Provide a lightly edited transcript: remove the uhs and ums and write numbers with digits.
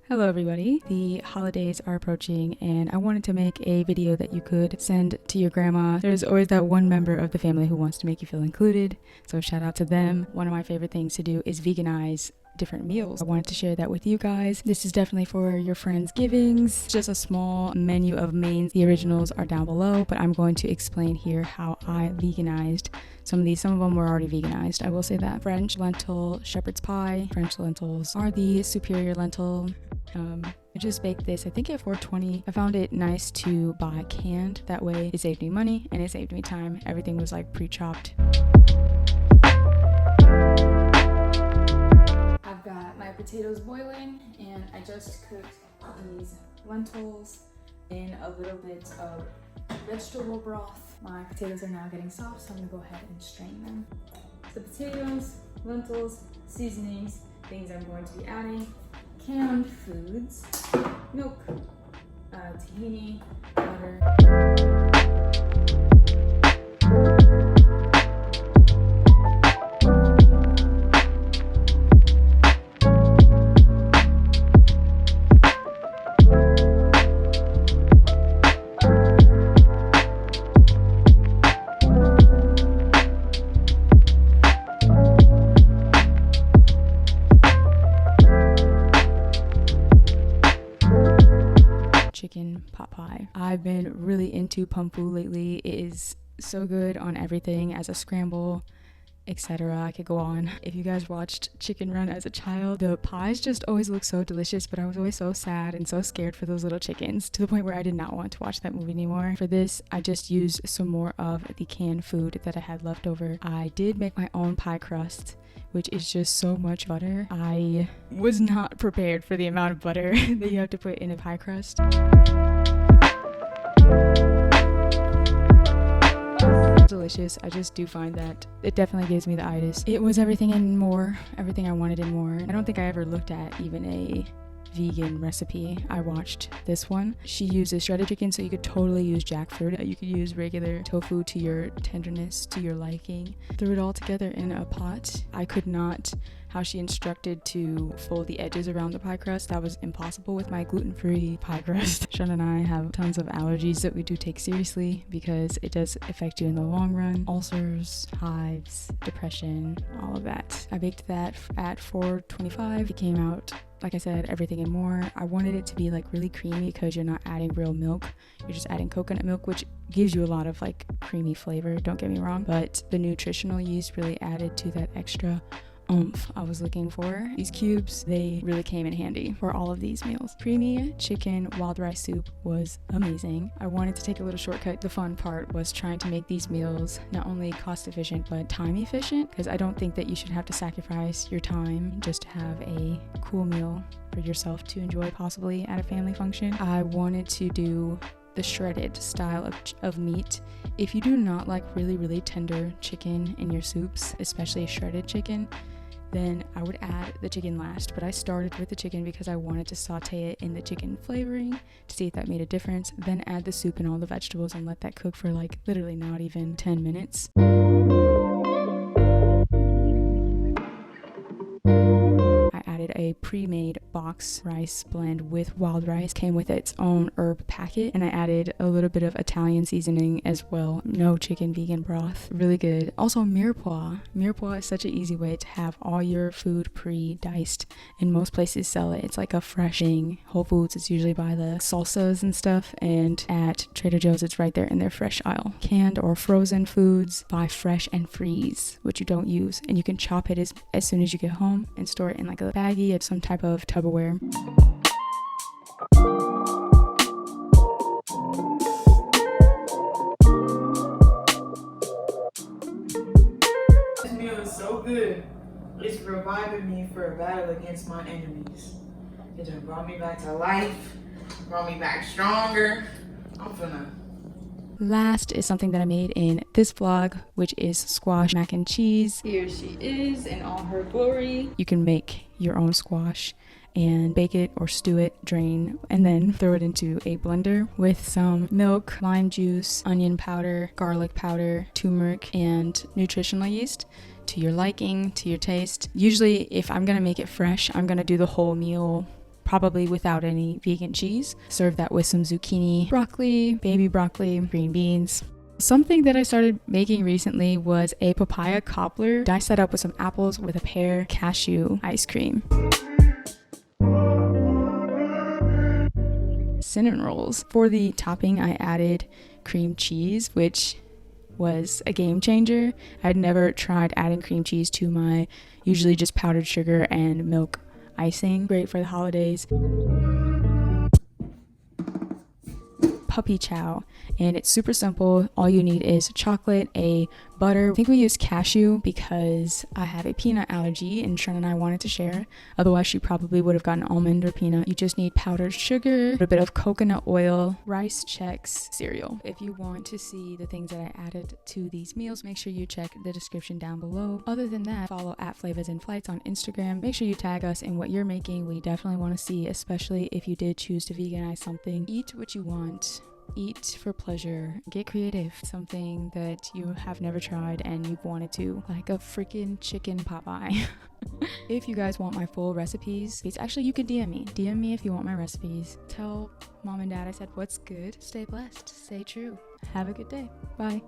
Hello everybody, the holidays are approaching and I wanted to make a video that you could send to your grandma. There's always that one member of the family who wants to make you feel included, so shout out to them. One of my favorite things to do is veganize different meals. I wanted to share that with you guys. This is definitely for your friends' givings. Just a small menu of mains. The originals are down below, but I'm going to explain here how I veganized some of these. Some of them were already veganized, I will say that. French lentil shepherd's pie. French lentils are the superior lentil. I just baked this, I think at $4.20. I found it nice to buy canned. That way it saved me money and it saved me time. Everything was like pre-chopped. I've got my potatoes boiling and I just cooked these lentils in a little bit of vegetable broth. My potatoes are now getting soft, so I'm gonna go ahead and strain them. The potatoes, lentils, seasonings, things I'm going to be adding. Canned foods, milk, tahini, butter. Chicken pot pie. I've been really into pumpu lately. It is so good on everything as a scramble, etc. I could go on. If you guys watched Chicken Run as a child, the pies just always look so delicious, but I was always so sad and so scared for those little chickens to the point where I did not want to watch that movie anymore. For this, I just used some more of the canned food that I had left over. I did make my own pie crust, which is just so much butter. I was not prepared for the amount of butter that you have to put in a pie crust. Delicious. I just do find that it definitely gives me the itis. It was everything and more, everything I wanted and more. I don't think I ever looked at even a vegan recipe. I watched this one. She uses shredded chicken, so you could totally use jackfruit. You could use regular tofu to your tenderness, to your liking. Threw it all together in a pot. I could not, how she instructed to fold the edges around the pie crust, that was impossible with my gluten-free pie crust. Sean and I have tons of allergies that we do take seriously because it does affect you in the long run. Ulcers, hives, depression, all of that. I baked that at 425. It came out, like I said, everything and more. I wanted it to be like really creamy because you're not adding real milk. You're just adding coconut milk, which gives you a lot of like creamy flavor, don't get me wrong. But the nutritional yeast really added to that extra oomph I was looking for. These cubes, they really came in handy for all of these meals. Creamy chicken wild rice soup was amazing. I wanted to take a little shortcut. The fun part was trying to make these meals not only cost efficient but time efficient, because I don't think that you should have to sacrifice your time just to have a cool meal for yourself to enjoy possibly at a family function. I wanted to do the shredded style of meat. If you do not like really tender chicken in your soups, especially shredded chicken, then I would add the chicken last. But I started with the chicken because I wanted to saute it in the chicken flavoring to see if that made a difference. Then add the soup and all the vegetables and let that cook for like literally not even 10 minutes. A pre-made box rice blend with wild rice. Came with its own herb packet, and I added a little bit of Italian seasoning as well. No chicken vegan broth. Really good. Also mirepoix. Mirepoix is such an easy way to have all your food pre-diced, and most places sell it. It's like a fresh thing. Whole Foods, it's usually by the salsas and stuff, and at Trader Joe's it's right there in their fresh aisle. Canned or frozen foods, buy fresh and freeze what you don't use, and you can chop it as soon as you get home and store it in like a baggie of some type of Tupperware. This meal is so good. It's reviving me for a battle against my enemies. It just brought me back to life, brought me back stronger. I'm finna. Last is something that I made in this vlog, which is squash mac and cheese. Here she is in all her glory. You can make your own squash and bake it or stew it, drain, and then throw it into a blender with some milk, lime juice, onion powder, garlic powder, turmeric, and nutritional yeast to your liking, to your taste. Usually if I'm gonna make it fresh, I'm gonna do the whole meal probably without any vegan cheese. Serve that with some zucchini, broccoli, baby broccoli, green beans. Something that I started making recently was a papaya cobbler. Dice that up with some apples with a pear cashew ice cream. Cinnamon rolls. For the topping, I added cream cheese, which was a game changer. I'd never tried adding cream cheese to my usually just powdered sugar and milk icing. Great for the holidays. Puppy chow, and it's super simple. All you need is chocolate, a butter. I think we used cashew because I have a peanut allergy and Shren and I wanted to share. Otherwise she probably would have gotten almond or peanut. You just need powdered sugar, a bit of coconut oil, rice checks, cereal. If you want to see the things that I added to these meals, make sure you check the description down below. Other than that, follow at Flavas and Flights on Instagram. Make sure you tag us in what you're making. We definitely want to see, especially if you did choose to veganize something. Eat what you want. Eat for pleasure. Get creative. Something that you have never tried and you've wanted to, like a freaking chicken pot pie. If you guys want my full recipes, actually you can DM me. DM me if you want my recipes. Tell mom and dad I said what's good. Stay blessed. Stay true. Have a good day. Bye.